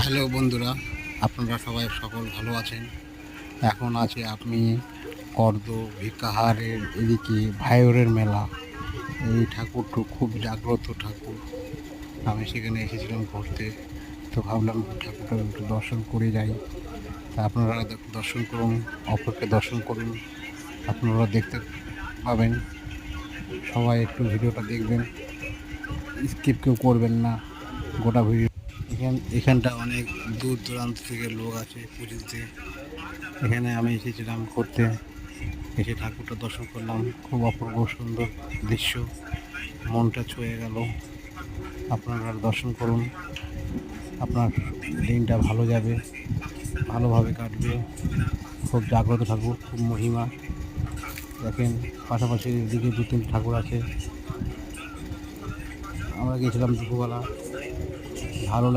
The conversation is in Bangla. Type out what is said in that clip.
হ্যালো বন্ধুরা, আপনারা সবাই ভালো আছেন। এখন আছে আপনি কর্দ ভিকাহারের এদিকে ভাইওরের মেলা। এই ঠাকুরটা খুব জাগ্রত ঠাকুর। আমি সেখানে এসেছিলাম ঘুরতে, তো ভাবলাম ঠাকুরটা একটু দর্শন করে যাই। তা আপনারা দর্শন করুন, অপরকে দর্শন করুন, আপনারা দেখতে পাবেন। সবাই একটু ভিডিওটা দেখবেন, স্কিপ কেউ করবেন না, গোটা ভিডিও। এখানটা অনেক দূর দূরান্ত থেকে লোক আছে পুজো দিতে। এখানে আমি এসেছিলাম ঘুরতে, এসে ঠাকুরটা দর্শন করলাম। খুব অপূর্ব সুন্দর দৃশ্য, মনটা ছুঁয়ে গেল। আপনারা দর্শন করুন, আপনার দিনটা ভালো যাবে, ভালোভাবে কাটবে। খুব জাগ্রত ঠাকুর, খুব মহিমা। দেখেন পাশাপাশি দিকে দু তিনটি ঠাকুর আছে। আমরা গিয়েছিলাম দুপুরবেলা, ভালো